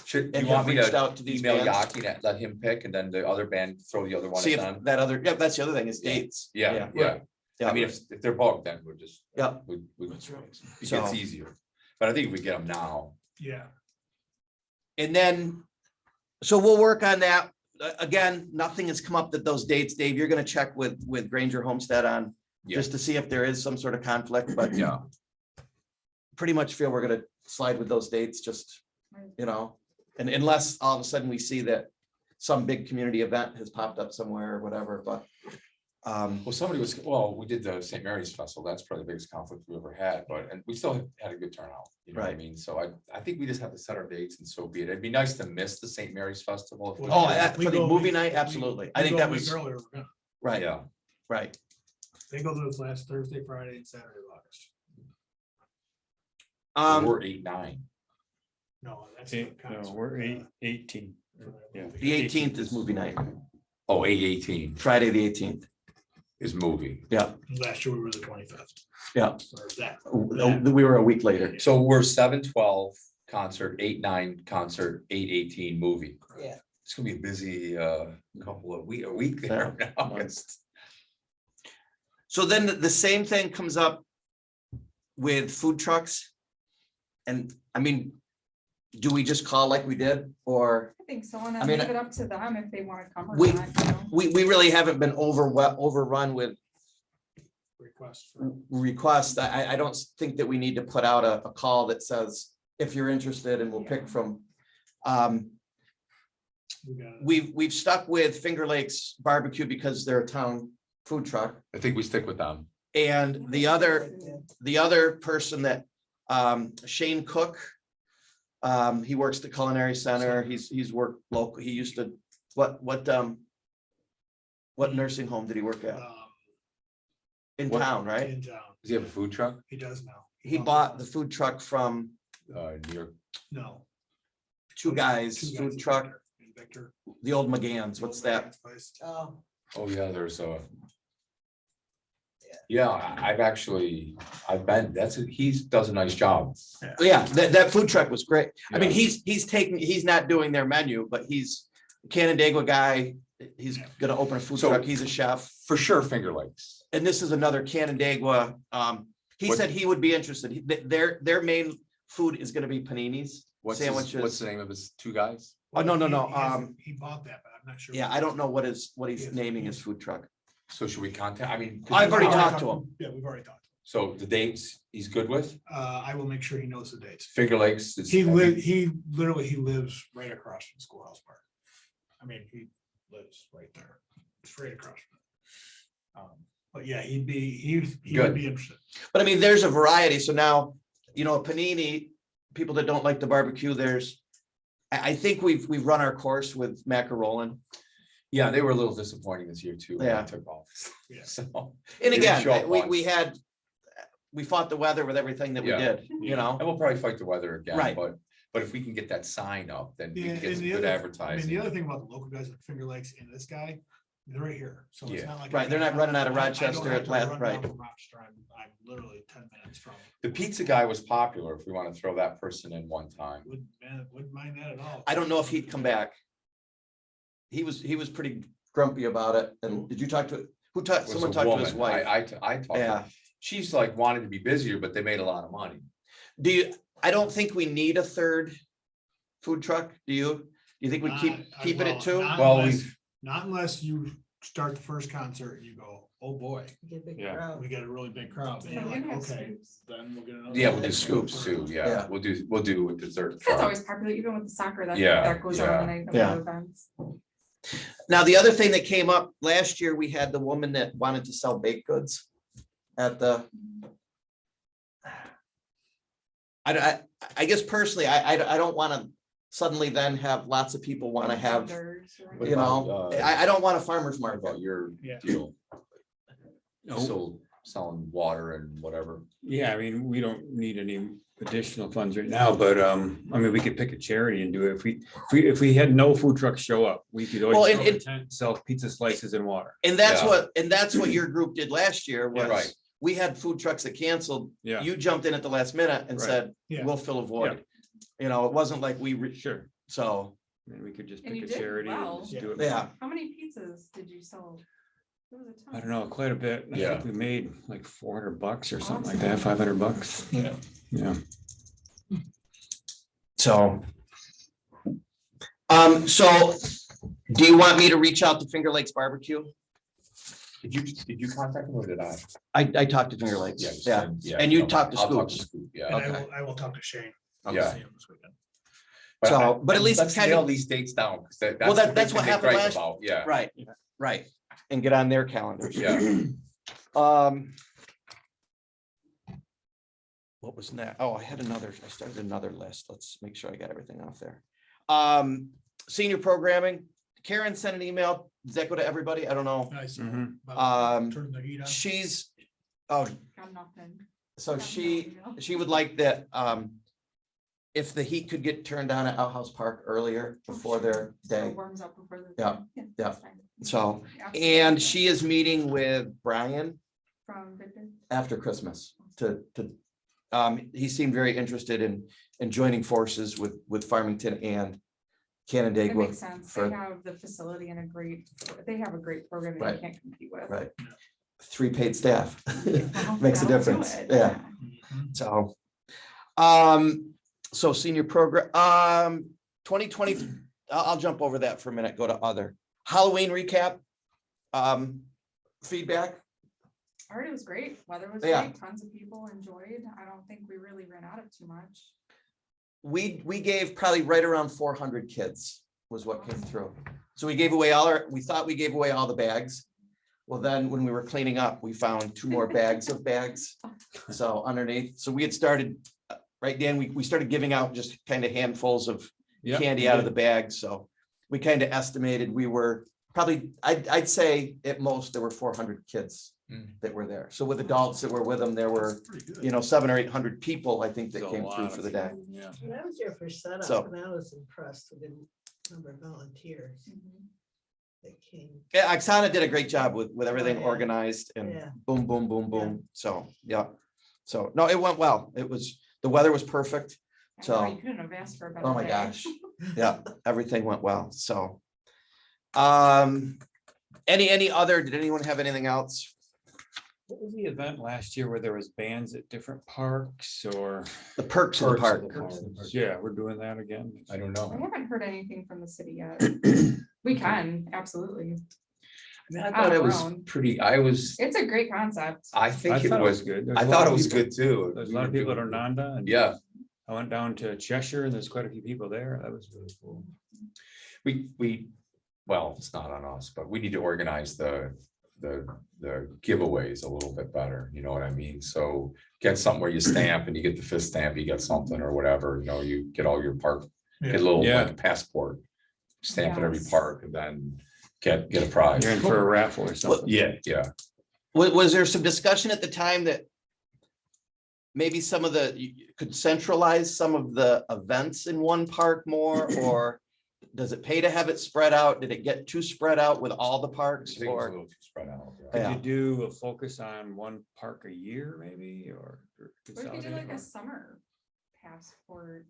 Should, And you want have me reached to out to these email bands. Yaki and let him pick and then the other band throw the other one see at if them? that other, yeah, that's the other thing is dates. Yeah, Yeah. yeah. I mean, if they're booked, then we're just. Yeah. We, That's right. it So- gets easier. But I think if we get them now. Yeah, And then, so we'll work on that. Again, nothing has come up that those dates, Dave, you're gonna check with Granger Homestead on, Yeah. just to see if there is some sort of conflict, but Yeah. pretty much feel we're gonna slide with those dates, just, and unless all of a sudden we see that some big community event has popped up somewhere or whatever, but Well, we did the St. Mary's Festival. That's probably the biggest conflict we ever had, and we still had a good turnout. You know what I Right. mean? So I think we just have to set our dates and so be it. It'd be nice to miss the St. Mary's Festival. if we Oh, could. for the movie night, absolutely. I think that was- Earlier, we're gonna, right, Yeah. right. they go those last Thursday, Friday, and Saturday of August. We're 8-9. No, that's. No, we're 18. Yeah. The 18th is movie night, Oh, 8/18 Friday, the 18th. is movie. Last year we were the 25th. Yeah. Or that. We were a week later. So we're 7/12 concert, 8/9 concert, 8/18 movie. Yeah. It's gonna be a busy couple of a week there in August. So then the same thing comes up with food trucks. And I mean, do we just call like we did, or I think so, and I then mean, leave it up to them if they want to come or we- not. we really haven't been overrun with Request. for- requests. I don't think that we need to put out a call that says, if you're interested, and we'll pick Yeah. from. We got it. We've stuck with Finger Lakes Barbecue because they're a town food truck. I think we stick with them. And the other person that, Shane Cook, he works the Culinary Center. He's worked local. He used to, what nursing home did he work at? In What- town, right? In town, Does he have a food truck? he does now. He bought the food truck from New York. No. two guys, Two food in truck, Victor- in Victor. the old McGann's. What's that? Place. Oh, Oh, yeah, there's a. Yeah, I've been, he does a nice job. Yeah, that food truck was great. I mean, Yeah. he's not doing their menu, but he's a Canandaigua guy. He's gonna open a food So- truck. He's a chef. For sure, Finger Lakes. And this is another Canandaigua. He What- said he would be interested. Their main food is gonna be paninis, What's sandwiches. the name of his two guys? Oh, no. He bought that, but I'm not sure. Yeah, I don't know what he's Yeah. naming his food truck. So should we contact, I mean. I've already We've talked to him. Yeah, we've already talked. So the dates he's good with, I will make sure he knows the dates. Finger Lakes. is- He literally lives right across from Schoolhouse Park. I mean, he lives right there, straight across. from it. But yeah, he Good. would be interested. But I mean, there's a variety. So now, a panini, people that don't like the barbecue, I think we've run our course with Macaronin. Yeah, they were a little disappointing this year too. when they Yeah. Took off. Yeah. So, And They didn't show again, up we once. we fought the weather with everything that we Yeah. did, and we'll probably fight the weather again, Right. but if we can get that sign up, then we Yeah, can get and some the good other, I mean, advertising. the other thing about the local guys like Finger Lakes and this guy, They're right here, so it's Yeah. not like. Right, they're not running out of I don't Rochester have at to last- run right. down from Rochester. I'm literally 10 minutes from. The pizza guy was popular, if we want to throw that person in one time. Wouldn't mind that at all. I don't know if he'd come back. He was pretty grumpy about it. And did you talk to, who talked, Was someone a talked to his woman. wife? I talked, to Yeah. her. She's like wanted to be busier, but they made a lot of money. Do you, I don't think we need a third food truck. Do you? Do you think we keep it at two? Well, Not unless you start the first concert, and you go, oh boy, Get a big Yeah. crowd. we got a really big crowd. And Yeah, you're we like, can have okay, scoops. then we'll get another. Yeah, we'll one. do scoops too, Yeah. yeah, we'll do with dessert. That's always popular, even with the soccer that, Yeah, that goes on yeah. the night of Yeah. the events. Now, the other thing that came up last year, we had the woman that wanted to sell baked goods at the. I guess personally, I don't want to suddenly then have lots of people want to have, Vendors or- What you about, know, uh, I don't want a farmer's What market. about your Yeah. deal? No. Still selling water and whatever. Yeah, I mean, we don't need any additional funds right now, but I mean, we could pick a charity and do it. If we had no food trucks show up, we could Well, always and- throw the tent, sell pizza slices and water. And that's Yeah. what your group did last year Yeah. was, Right. we had food trucks that canceled. Yeah, You jumped in at the last minute and Right. said, Yeah. we'll fill a void. You know, it wasn't like sure. so, I mean, we could just And pick you a did charity well. and just do it. yeah. How many pizzas did you sell? It was a ton. I don't know, quite a bit. I Yeah. think we made like $400 or something like that, $500. Yeah. Yeah. So. So do you want me to reach out to Finger Lakes Barbecue? Did you contact them or did I? I talked to Finger Lakes, just yeah. send- And you okay. talked to I'll talk Scoops. Scoop, Yeah. And Okay. I will talk to Shane. Yeah. See him this weekend. So, but at least let's kind nail of- these dates down. 'Cause Well, the big that's what thing they happened gripe last- about, Yeah, Right, right. And get on their calendars. yeah. What was that? Oh, I started another list. Let's make sure I got everything off there. Senior programming. Karen sent an email. Does that go to everybody? I don't know. Nice. Mhm. Turn the heat on. She's, oh, Got nothing. so Got she nothing. would like that, if the heat could get turned on at Outhouse Park earlier before their So it day. warms up before the. Yeah, that's fine. So, Absolutely. and she is meeting with Brian From Victor. after Christmas he seemed very interested in joining forces with Farmington and It Canandaigua. makes sense. They for- have the facility and they have a great program that Right. you can't compete with. Right. 3 paid staff. Well, Makes a that'll do difference. it, Yeah. Mhm. So senior program, 2020, I'll jump over that for a minute, go to other. Halloween recap. Feedback. I heard it was great. Weather was Yeah. great. Tons of people enjoyed. I don't think we really ran out of too much. We gave probably right around 400 kids was what came through. So we gave away we thought we gave away all the bags. Well, then when we were cleaning up, we found 2 more bags of bags. So underneath, so we had started, right, Dan, we started giving out just kind of handfuls of Yeah. candy out of the bag. So we kind of estimated we were probably, I'd say at most there were 400 kids Mm. that were there. So with adults that were with them, there were, That's pretty good. 700 or 800 people, I think, that It's a came through lot for of the day. people, yeah. When I was there for So- setup, and I was impressed with the number of volunteers Mhm. that came. Yeah, Oksana did a great job with everything yeah. organized and Yeah. boom, boom, boom, boom. So, yeah. So, no, it went well. The weather was perfect. I know, So- You couldn't have asked for a better Oh my day. gosh. Yeah, everything went well. So. Any other, did anyone have anything else? What was the event last year where there was bands at different parks or? The perks of the park. Yeah, we're doing that again. I don't I know. haven't heard anything from the city yet. We can, absolutely. I mean, I thought it was Around. pretty, It's a great concept. I I think it thought was, good. There's I a lot thought of it was people- good too. There's a lot of people at Ornanda and. Yeah, I went down to Cheshire and there's quite a few people there. That was really cool. well, it's not on us, but we need to organize the giveaways a little bit better, you know what I mean? So get something where you stamp and you get the fifth stamp, you get something or whatever, you get all your park, get a little Yeah. like a passport. Stamp at every Yes. park and then get a prize. You're in for a raffle or something. Yeah, yeah. Was there some discussion at the time that maybe you could centralize some of the events in one park more, or does it pay to have it spread out? Did it get too spread out with all the I parks think it's a or? little too spread out. Could Yeah. you do a focus on one park a year maybe, or? We could do consolidate, like or- a summer passport.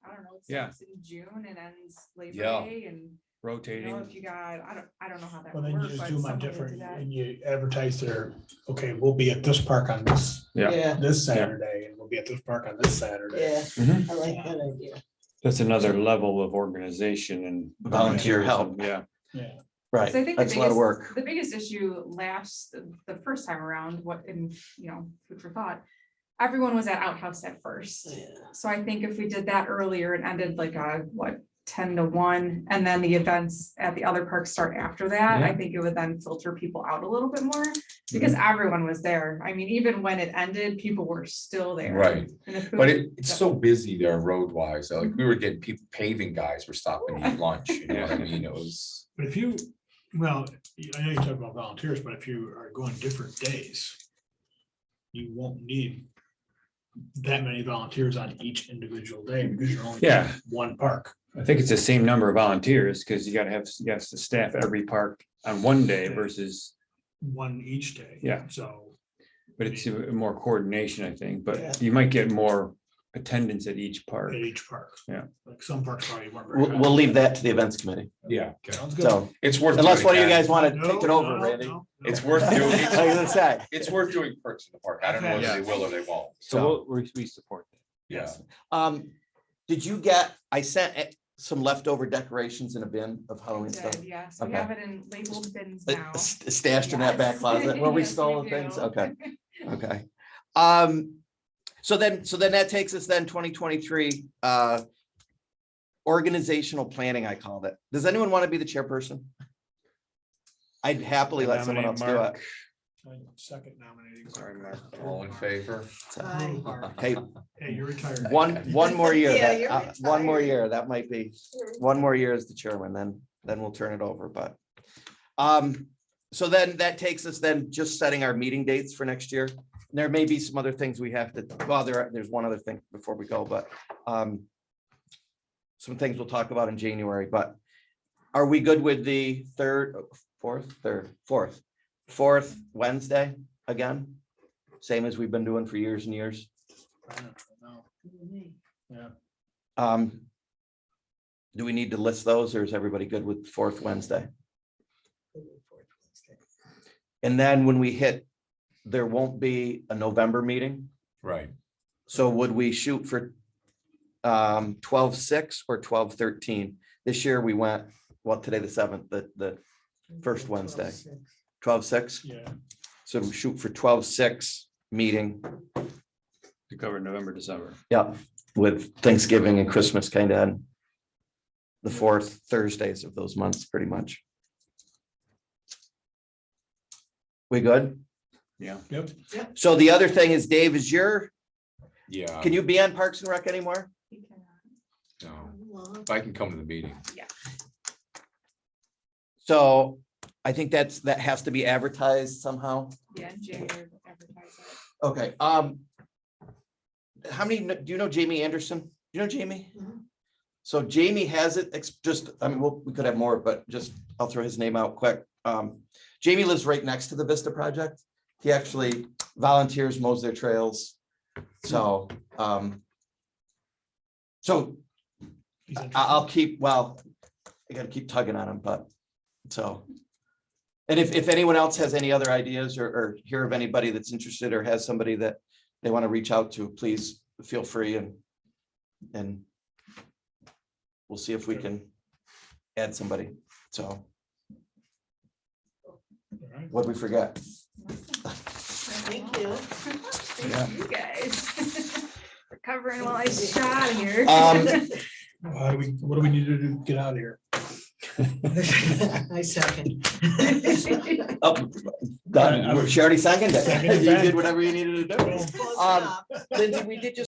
I don't know, it Yeah. starts in June and ends Labor Yeah. Day and, you know, Rotating, if you got, I don't know how that Well, would then you work, just but do them on someone would do different, that. and you advertise there, okay, we'll be at this park on this, yeah, this Saturday, and we'll be at this park on this Saturday. Yeah, Mhm. I like that idea. That's another level of organization and. Volunteer help. Yeah, Yeah, Right, So I think the that's a lot of biggest, work. the biggest issue the first time around, what, in, you know, food for thought. Everyone was at Outhouse at first. Yeah. So I think if we did that earlier and ended like a, what, 10 to 1, and then the events at the other parks start after that, I think it would then filter people out a little bit more. Because everyone was there. I mean, even when it ended, people were still there. Right, And the but food- it's so busy there road wise, like we were getting people, paving guys were stopping to eat lunch, you know what I mean? It was. but if you, well, I know you talk about volunteers, but if you are going different days, you won't need that many volunteers on each individual day, because you're only Yeah. doing one park. I think it's the same number of volunteers, because you have to staff every park on one day versus, One each day. Yeah. So, but it's more coordination, I think, Yeah. but you might get more attendance at each park. at each park. Yeah. Like some parks probably weren't very. We'll leave that to the events committee. Yeah, Sounds good. So it's worth. unless doing one of you that. guys want to No, take it no, over, no, Randy. no, no. It's worth doing. I was gonna say. It's worth doing perks in the park. I don't know whether they will or they won't. So we support that. Yeah. Did you get, I sent some leftover decorations in a bin of We Halloween stuff. did, yes, we Okay. have it in labeled bins now. Stashed in that back Yes. closet where we Yes, stole the do. things. Okay, okay. So then that takes us then 2023, organizational planning, I called it. Does anyone want to be the chairperson? I'd happily let someone else Nominate do Mark. it. Second nominating. Sorry, Mark. All in favor? Bye. Hey, Hey, you're retired. one more year, Yeah, that, you're one more retired. year, that might be, one more year as the chairman, then we'll turn it over, but. So then that takes us then just setting our meeting dates for next year. There may be some other things we have to, well, there's one other thing before we go, but. Some things we'll talk about in January, but are we good with the fourth Wednesday again? Same as we've been doing for years and years. I don't know. Yeah. Do we need to list those or is everybody good with fourth Wednesday? And then when we hit, there won't be a November meeting. Right. So would we shoot for 12/6 or 12/13? This year we went, well, today the 7th, the first Wednesday. 12/6. Yeah, So we shoot for 12/6 meeting. To cover November, December. Yep, with Thanksgiving and Christmas kind of on the fourth Thursdays of those months, pretty much. We good? Yeah. yep. So the other thing is, Dave, Yeah. can you be on Parks and Rec anymore? We can, No, Well, if I can come to the meeting. So I think that has to be advertised somehow. Yeah, in January, we'll advertise it. Okay, how many, do you know Jamie Anderson? Do you know Jamie? Mhm. So Jamie has it, just, I mean, we could have more, but just, I'll throw his name out quick. Jamie lives right next to the Vista Project. He actually volunteers, mows their trails. So, He's I'll keep, well, I gotta keep tugging on him, but, so. And if anyone else has any other ideas or hear of anybody that's interested or has somebody that they want to reach out to, please feel free and we'll see if we can add somebody. So All right. what'd we forget? Thank you. Yeah. Thank you guys. Recovering while I shot here. What do we need to do to get out of here? I second. Oh, done. She already seconded it. Seconded You that. did whatever you needed to do. Close Um, enough. Lindsay, we did just